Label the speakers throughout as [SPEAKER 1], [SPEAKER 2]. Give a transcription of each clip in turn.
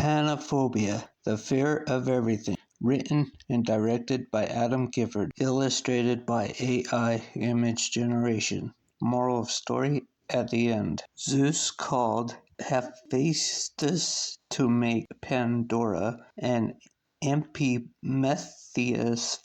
[SPEAKER 1] Panaphobia, The Fear of Everything. Written and directed by Adam Gifford. Illustrated by AI Image Generation. Moral of story at the end. Zeus called Hephaestus to make Pandora, and Epimetheus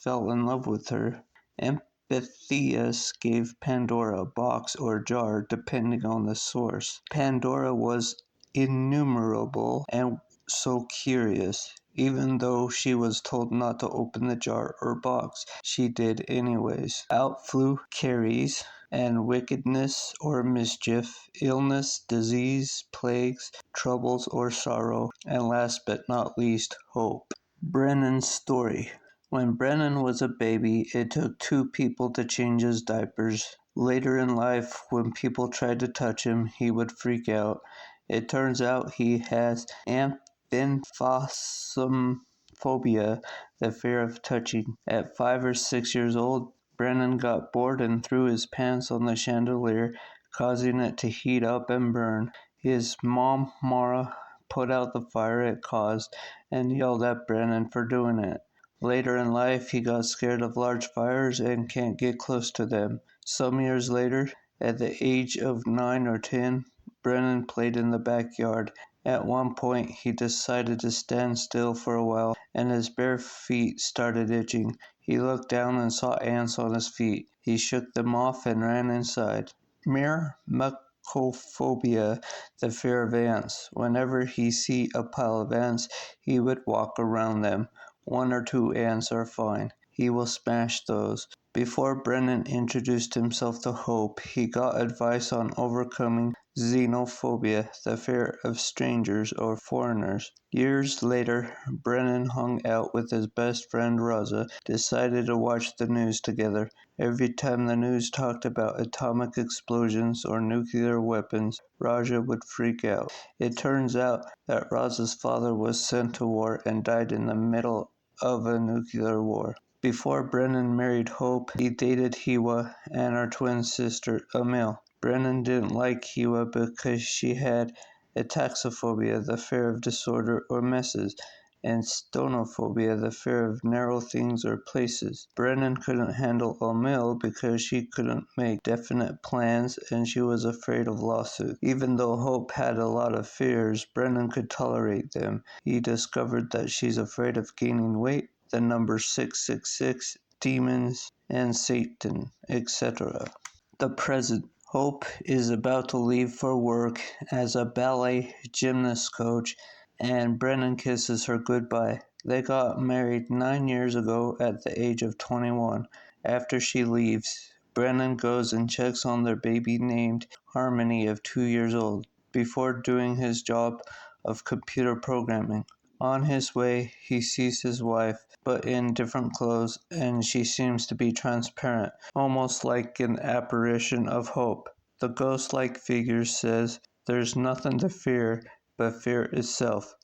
[SPEAKER 1] fell in love with her. Epimetheus gave Pandora a box or jar depending on the source. Pandora was innumerable and so curious. Even though she was told not to open the jar or box, she did anyways. Out flew Ceres, and wickedness or mischief, illness, disease, plagues, troubles or sorrow, and last but not least, hope. Brennan's story. When Brennan was a baby, it took 2 people to change his diapers. Later in life, when people tried to touch him, he would freak out. It turns out he has Panaphobia, the fear of touching. At 5 or 6 years old, Brennan got bored and threw his pants on the chandelier, causing it to heat up and burn. His mom, Mara, put out the fire it caused and yelled at Brennan for doing it. Later in life, he got scared of large fires and can't get close to them. Some years later, at the age of 9 or 10, Brennan played in the backyard. At one point, he decided to stand still for a while, and his bare feet started itching. He looked down and saw ants on his feet. He shook them off and ran inside. Myrmecophobia, the fear of ants. Whenever he see a pile of ants, he would walk around them. 1 or 2 ants are fine. He will smash those. Before Brennan introduced himself to Hope, he got advice on overcoming xenophobia, the fear of strangers or foreigners. Years later, Brennan hung out with his best friend Raza, decided to watch the news together. Every time the news talked about atomic explosions or nuclear weapons, Raja would freak out. It turns out that Raza's father was sent to war and died in the middle of a nuclear war. Before Brennan married Hope, he dated Hiwa and her twin sister, Emil. Brennan didn't like Hiwa because she had ataxophobia, the fear of disorder or messes, and stonophobia, the fear of narrow things or places. Brennan couldn't handle Emil because she couldn't make definite plans and she was afraid of lawsuits. Even though Hope had a lot of fears, Brennan could tolerate them. He discovered that she's afraid of gaining weight, the number 666, demons, and Satan, etc. The present. Hope is about to leave for work as a ballet gymnast coach, and Brennan kisses her goodbye. They got married 9 years ago at the age of 21. After she leaves, Brennan goes and checks on their baby named Harmony of 2 years old before doing his job of computer programming. On his way, he sees his wife, but in different clothes, and she seems to be transparent, almost like an apparition of Hope. The ghost-like figure says, "There's nothing to fear but fear itself,"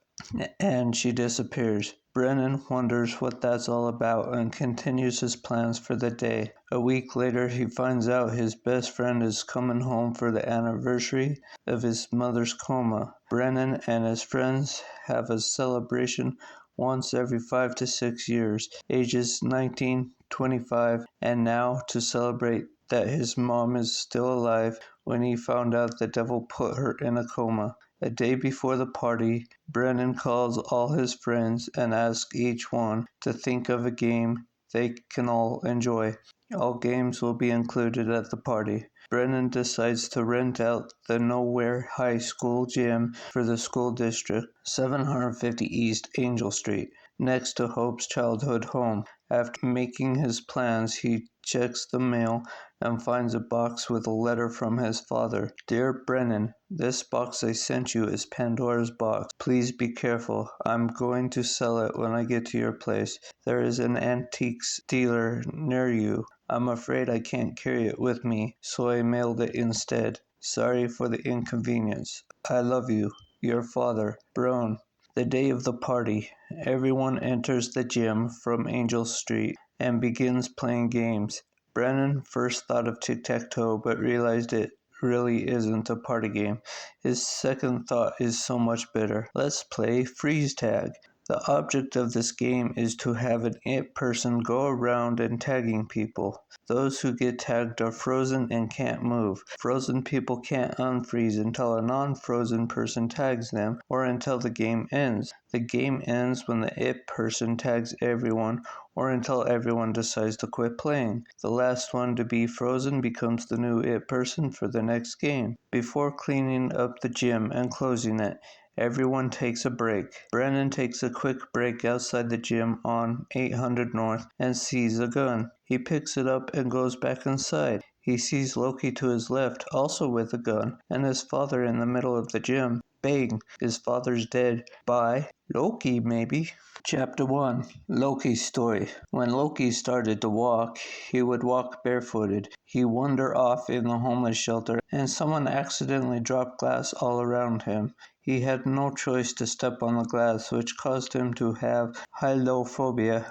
[SPEAKER 1] and she disappears. Brennan wonders what that's all about and continues his plans for the day. A week later, he finds out his best friend is coming home for the anniversary of his mother's coma. Brennan and his friends have a celebration once every 5 to 6 years, ages 19, 25, and now to celebrate that his mom is still alive when he found out the devil put her in a coma. A day before the party, Brennan calls all his friends and asks each one to think of a game they can all enjoy. All games will be included at the party. Brennan decides to rent out the Nowhere High School gym for the school district, 750 East Angel Street, next to Hope's childhood home. After making his plans, he checks the mail and finds a box with a letter from his father. "Dear Brennan, this box I sent you is Pandora's box. Please be careful. I'm going to sell it when I get to your place. There is an antiques dealer near you. I'm afraid I can't carry it with me, so I mailed it instead. Sorry for the inconvenience. I love you. Your father, Brown." The day of the party, everyone enters the gym from Angel Street and begins playing games. Brennan first thought of tic-tac-toe but realized it really isn't a party game. His second thought is so much better. Let's play freeze tag. The object of this game is to have an it person go around and tagging people. Those who get tagged are frozen and can't move. Frozen people can't unfreeze until a non-frozen person tags them or until the game ends. The game ends when the it person tags everyone or until everyone decides to quit playing. The last one to be frozen becomes the new it person for the next game. Before cleaning up the gym and closing it, everyone takes a break. Brennan takes a quick break outside the gym on 800 North and sees a gun. He picks it up and goes back inside. He sees Loki to his left, also with a gun, and his father in the middle of the gym. Bang! His father's dead. By Loki, maybe. Chapter 1. Loki's story. When Loki started to walk, he would walk barefooted. He'd wander off in the homeless shelter, and someone accidentally dropped glass all around him. He had no choice to step on the glass, which caused him to have hydrophobia.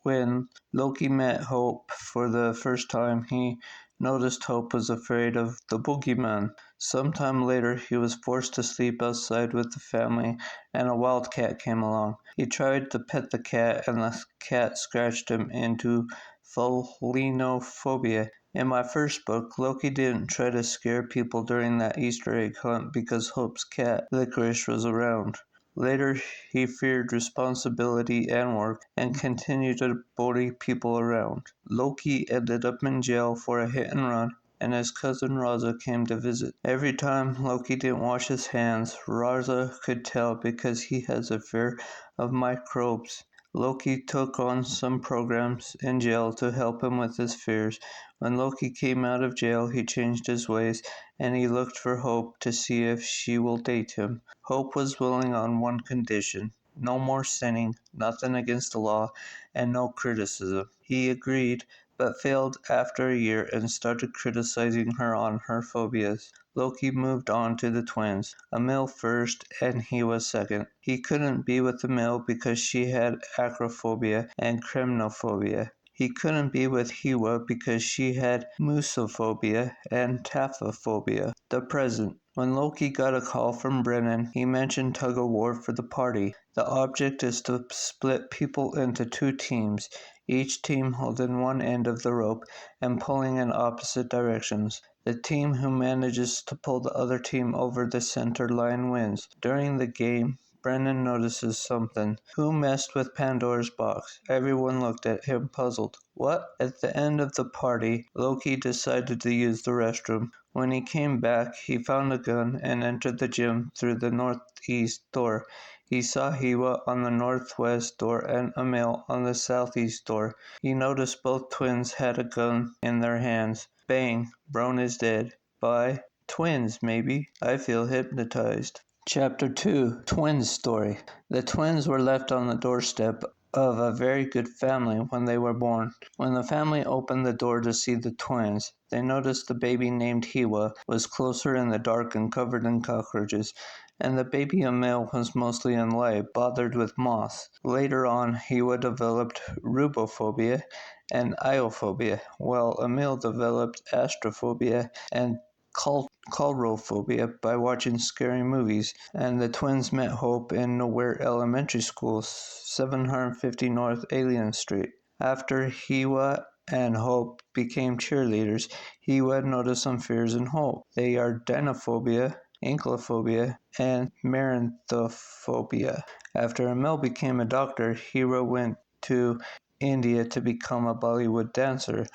[SPEAKER 1] When Loki met Hope for the first time, he noticed Hope was afraid of the boogeyman. Sometime later, he was forced to sleep outside with the family, and a wildcat came along. He tried to pet the cat, and the cat scratched him into Phalinophobia. In my first book, Loki didn't try to scare people during that Easter egg hunt because Hope's cat, Licorice, was around. Later, he feared responsibility and work and continued to bully people around. Loki ended up in jail for a hit and run, and his cousin Raza came to visit. Every time Loki didn't wash his hands, Raza could tell because he has a fear of microbes. Loki took on some programs in jail to help him with his fears. When Loki came out of jail, he changed his ways, and he looked for Hope to see if she will date him. Hope was willing on one condition: no more sinning, nothing against the law, and no criticism. He agreed, but failed after a year and started criticizing her on her phobias. Loki moved on to the twins, Emil first and Hiwa second. He couldn't be with Emil because she had acrophobia and chromnophobia. He couldn't be with Hiwa because she had musophobia and taphophobia. The present. When Loki got a call from Brennan, he mentioned tug-of-war for the party. The object is to split people into two teams, each team holding one end of the rope and pulling in opposite directions. The team who manages to pull the other team over the center line wins. During the game, Brennan notices something. Who messed with Pandora's box? Everyone looked at him puzzled. What? At the end of the party, Loki decided to use the restroom. When he came back, he found a gun and entered the gym through the northeast door. He saw Hiwa on the northwest door and Emil on the southeast door. He noticed both twins had a gun in their hands. Bang! Brown is dead. Bye. Twins, maybe. I feel hypnotized. Chapter 2. Twins Story. The twins were left on the doorstep of a very good family when they were born. When the family opened the door to see the twins, they noticed the baby named Hiwa was closer in the dark and covered in cockroaches, and the baby Emil was mostly in light, bothered with moths. Later on, Hiwa developed rubophobia and iophobia, while Emil developed astrophobia and coulrophobia by watching scary movies, and the twins met Hope in Nowhere Elementary School, 750 North Alien Street. After Hiwa and Hope became cheerleaders, Hiwa noticed some fears in Hope. They are dinophobia, ankylophobia, and maranthophobia. After Emil became a doctor, Hiwa went to India to become a Bollywood dancer.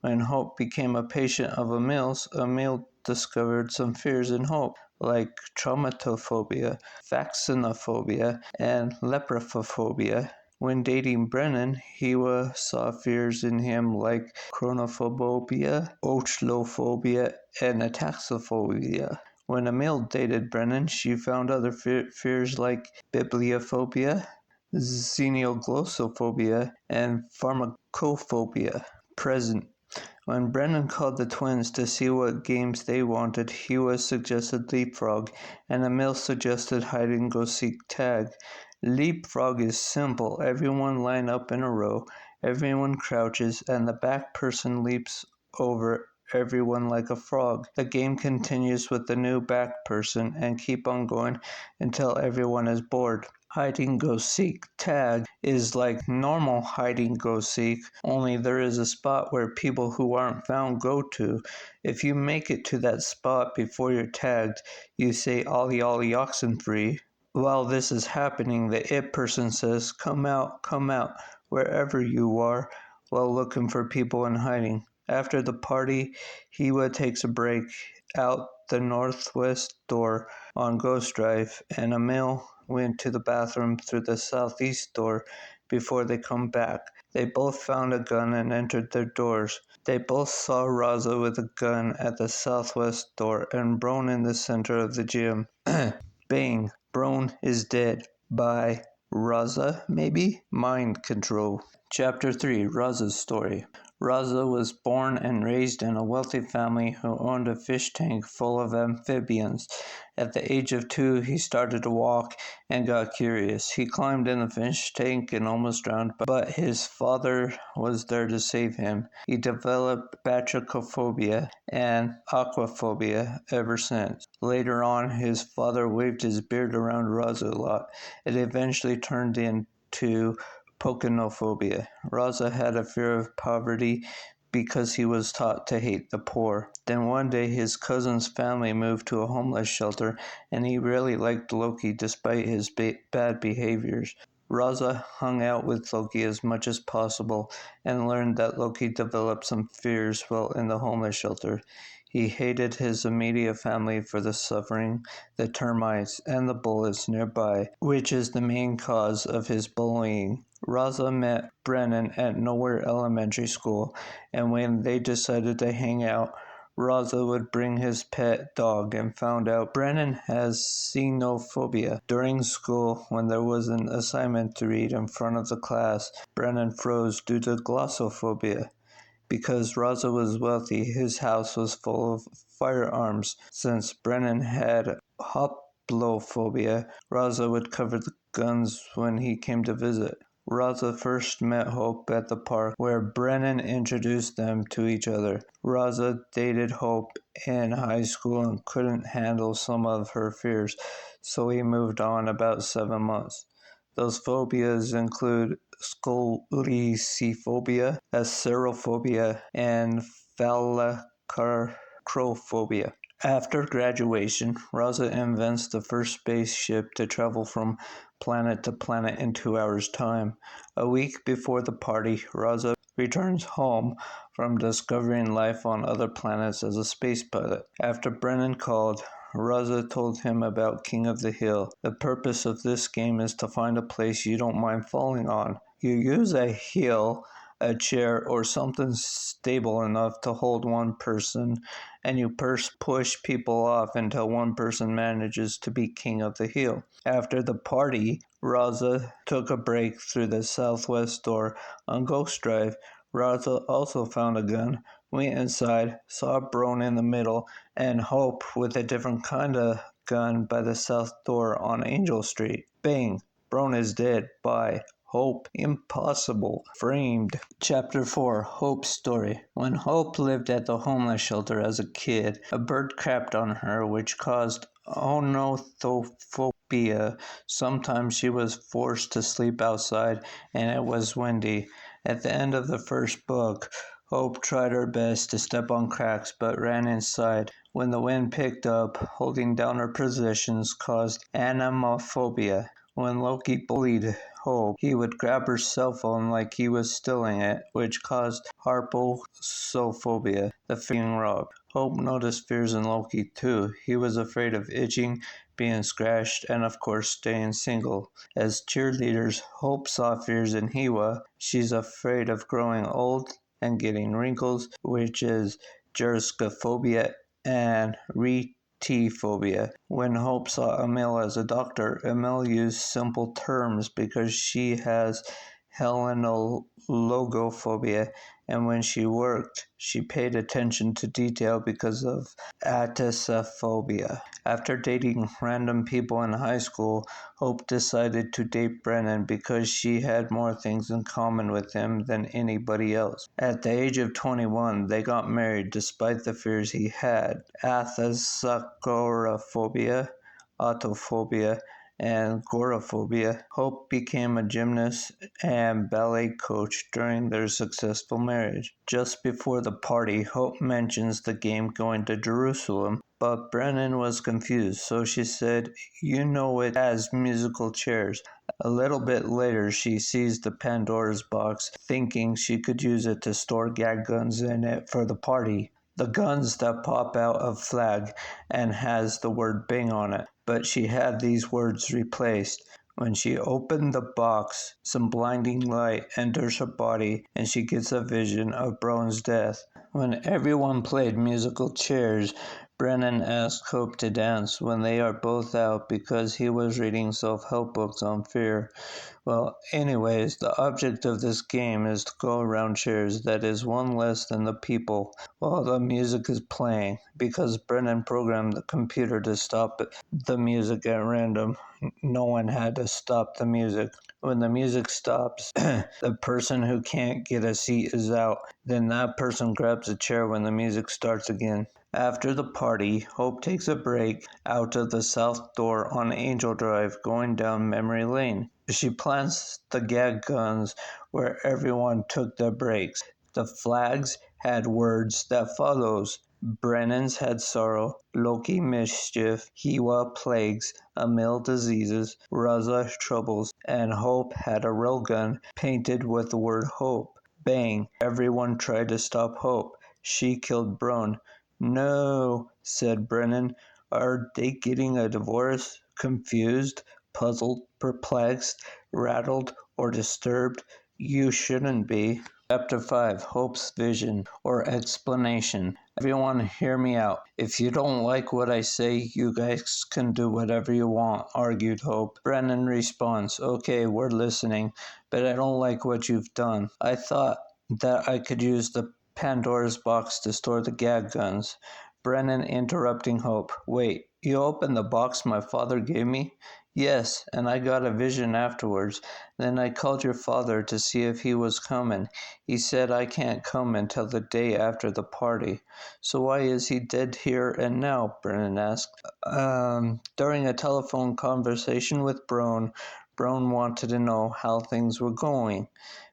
[SPEAKER 1] When Hope became a patient of Emil's, Emil discovered some fears in Hope, like traumatophobia, vaccinophobia, and leprophobia. When dating Brennan, Hiwa saw fears in him like chronophobia, ochlophobia, and ataxophobia. When Emil dated Brennan, she found other fears like bibliophobia, xenoglossophobia, and pharmacophobia. Present. When Brennan called the twins to see what games they wanted, Hiwa suggested Leapfrog, and Emil suggested hide-and-go-seek tag. Leapfrog is simple. Everyone line up in a row, everyone crouches, and the back person leaps over everyone like a frog. The game continues with the new back person and keep on going until everyone is bored. Hide-and-go-seek tag is like normal hide-and-go-seek, only there is a spot where people who aren't found go to. If you make it to that spot before you're tagged, you say "Ollie Ollie Oxenfree." While this is happening, the it person says come out, wherever you are," while looking for people in hiding. After the party, Hiwa takes a break out the northwest door on Ghost Drive, and Emil went to the bathroom through the southeast door before they come back. They both found a gun and entered their doors. They both saw Raza with a gun at the southwest door and Brone in the center of the gym. Bang! Brone is dead. By Raza, maybe? Mind control. Chapter 3, Raza's Story. Raza was born and raised in a wealthy family who owned a fish tank full of amphibians. At the age of 2, he started to walk and got curious. He climbed in the fish tank and almost drowned, but his father was there to save him. He developed batrachophobia and aquaphobia ever since. Later on, his father waved his beard around Raza a lot. It eventually turned into Panaphobia. Raza had a fear of poverty because he was taught to hate the poor. Then one day his cousin's family moved to a homeless shelter and he really liked Loki despite his bad behaviors. Raza hung out with Loki as much as possible and learned that Loki developed some fears while in the homeless shelter. He hated his immediate family for the suffering, the termites, and the bullets nearby, which is the main cause of his bullying. Raza met Brennan at Nowhere Elementary School, and when they decided to hang out, Raza would bring his pet dog and found out Brennan has xenophobia. During school, when there was an assignment to read in front of the class, Brennan froze due to glossophobia. Because Raza was wealthy, his house was full of firearms. Since Brennan had hoplophobia, Raza would cover the guns when he came to visit. Raza first met Hope at the park, where Brennan introduced them to each other. Raza dated Hope in high school and couldn't handle some of her fears, so he moved on about 7 months. Those phobias include scoliophobia, acerophobia, and phalacrophobia. After graduation, Raza invents the first spaceship to travel from planet to planet in 2 hours' time. A week before the party, Raza returns home from discovering life on other planets as a space pilot. After Brennan called, Raza told him about King of the Hill. The purpose of this game is to find a place you don't mind falling on. You use a hill, a chair, or something stable enough to hold one person, and you push people off until one person manages to be king of the hill. After the party, Raza took a break through the southwest door on Ghost Drive. Raza also found a gun, went inside, saw Brone in the middle, and Hope with a different kind of gun by the south door on Angel Street. Bang! Brone is dead. Bye. Hope. Impossible. Framed. Chapter 4, Hope's Story. When Hope lived at the homeless shelter as a kid, a bird crapped on her, which caused onotophobia. Sometimes she was forced to sleep outside, and it was windy. At the end of the first book, Hope tried her best to step on cracks, but ran inside. When the wind picked up, holding down her positions caused anemophobia. When Loki bullied Hope, he would grab her cell phone like he was stealing it, which caused harposophobia, the fear of being robbed. Hope noticed fears in Loki too. He was afraid of itching, being scratched, and of course staying single. As cheerleaders, Hope saw fears in Hiwa. She's afraid of growing old and getting wrinkles, which is geroscophobia and retiphobia. When Hope saw Emil as a doctor, Emil used simple terms because she has helenologophobia and when she worked, she paid attention to detail because of Panaphobia. After dating random people in high school, Hope decided to date Brennan because she had more things in common with him than anybody else. At the age of 21, they got married despite the fears he had: athasagoraphobia, autophobia, and agoraphobia. Hope became a gymnast and ballet coach during their successful marriage. Just before the party, Hope mentions the game going to Jerusalem, but Brennan was confused, so she said, "You know it has musical chairs." A little bit later, she sees the Pandora's box, thinking she could use it to store gag guns in it for the party. The guns that pop out of flag and has the word Bing on it, but she had these words replaced. When she opened the box, some blinding light enters her body and she gets a vision of Brown's death. When everyone played musical chairs, Brennan asked Hope to dance when they are both out because he was reading self-help books on fear. Well, anyways, the object of this game is to go around chairs, that is one less than the people, while the music is playing, because Brennan programmed the computer to stop the music at random. No one had to stop the music. When the music stops, the person who can't get a seat is out. Then that person grabs a chair when the music starts again. After the party, Hope takes a break out of the south door on Angel Drive going down memory lane. She plants the gag guns where everyone took their breaks. The flags had words that follows. Brennan's had sorrow, Loki mischief, Hiwa plagues, Emil diseases, Raza troubles, and Hope had a railgun painted with the word hope. Bang! Everyone tried to stop Hope. She killed Brown. "No," said Brennan. "Are they getting a divorce?" Confused, puzzled, perplexed, rattled, or disturbed? You shouldn't be. Chapter 5: Hope's Vision, or Explanation. Everyone hear me out. If you don't like what I say, you guys can do whatever you want, argued Hope. Brennan responds, "Okay, we're listening, but I don't like what you've done. I thought that I could use the Pandora's box to store the gag guns." Brennan interrupting Hope. "Wait, you opened the box my father gave me?" "Yes, and I got a vision afterwards. Then I called your father to see if he was coming. He said I can't come until the day after the party." "So why is he dead here and now?" Brennan asked. During a telephone conversation with Brown wanted to know how things were going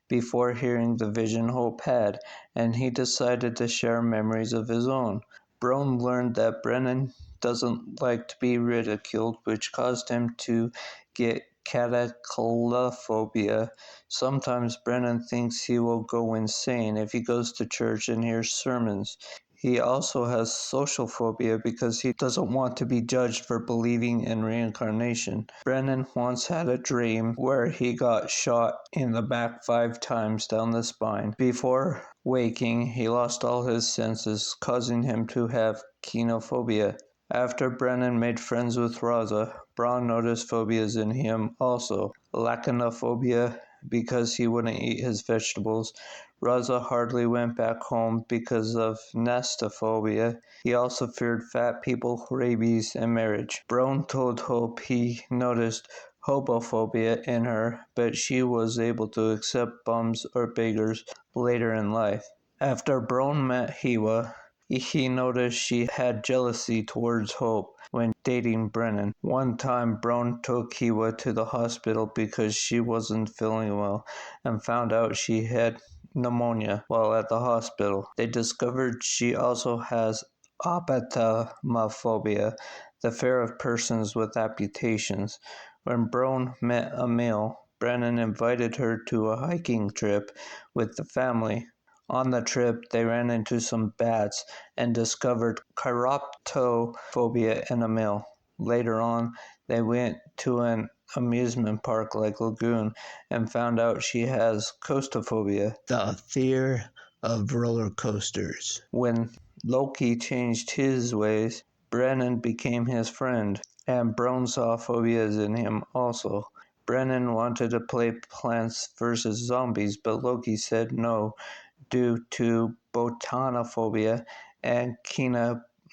[SPEAKER 1] before hearing the vision Hope had, and he decided to share memories of his own. Brown learned that Brennan doesn't like to be ridiculed, which caused him to get cataclysmophobia. Sometimes Brennan thinks he will go insane if he goes to church and hears sermons. He also has social phobia because he doesn't want to be judged for believing in reincarnation. Brennan once had a dream where he got shot in the back 5 times down the spine. Before waking, he lost all his senses, causing him to have kenophobia. After Brennan made friends with Raza, Braun noticed phobias in him also. Lachanophobia, because he wouldn't eat his vegetables. Raza hardly went back home because of nastophobia. He also feared fat people, rabies, and marriage. Brown told Hope he noticed hobophobia in her, but she was able to accept bums or beggars later in life. After Brown met Hiwa, he noticed she had jealousy towards Hope when dating Brennan. One time, Brown took Hiwa to the hospital because she wasn't feeling well and found out she had pneumonia while at the hospital. They discovered she also has apatomophobia, the fear of persons with amputations. When Brown met Emil, Brennan invited her to a hiking trip with the family. On the trip, they ran into some bats and discovered chiroptophobia in Emil. Later on, they went to an amusement park like Lagoon and found out she has coastophobia, the fear of roller coasters. When Loki changed his ways, Brennan became his friend, and Brown saw phobias in him also. Brennan wanted to play Plants vs. Zombies, but Loki said no, due to botanophobia and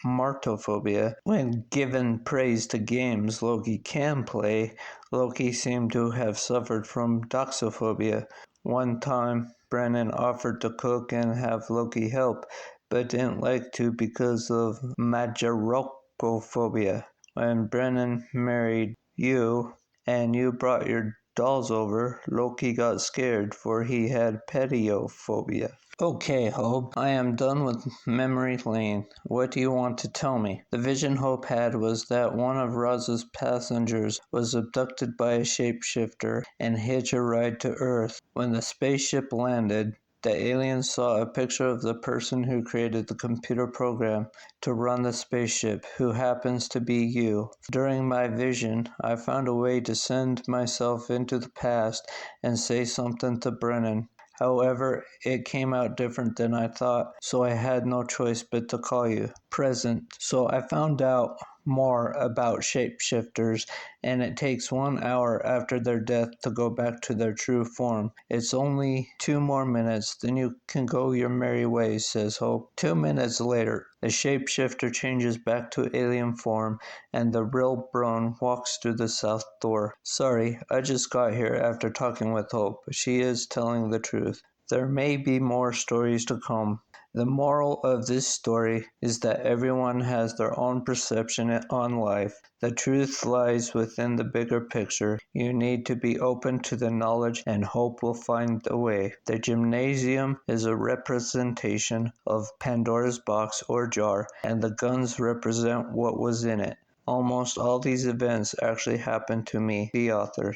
[SPEAKER 1] martophobia. When given praise to games Loki can play, Loki seemed to have suffered from doxophobia. One time, Brennan offered to cook and have Loki help, but didn't like to because of majirokophobia. When Brennan married you, and you brought your dolls over, Loki got scared, for he had pediophobia. Okay, Hope, I am done with memory lane. What do you want to tell me? The vision Hope had was that one of Roz's passengers was abducted by a shapeshifter and hitched a ride to Earth. When the spaceship landed, the aliens saw a picture of the person who created the computer program to run the spaceship, who happens to be you. During my vision, I found a way to send myself into the past and say something to Brennan. However, it came out different than I thought, so I had no choice but to call you present. So I found out more about shapeshifters, and it takes 1 hour after their death to go back to their true form. It's only 2 more minutes, then you can go your merry ways, says Hope. 2 minutes later, the shapeshifter changes back to alien form, and the real Brone walks through the south door. Sorry, I just got here after talking with Hope. She is telling the truth. There may be more stories to come. The moral of this story is that everyone has their own perception on life. The truth lies within the bigger picture. You need to be open to the knowledge, and hope will find a way. The gymnasium is a representation of Pandora's box or jar, and the guns represent what was in it. Almost all these events actually happened to me, the author.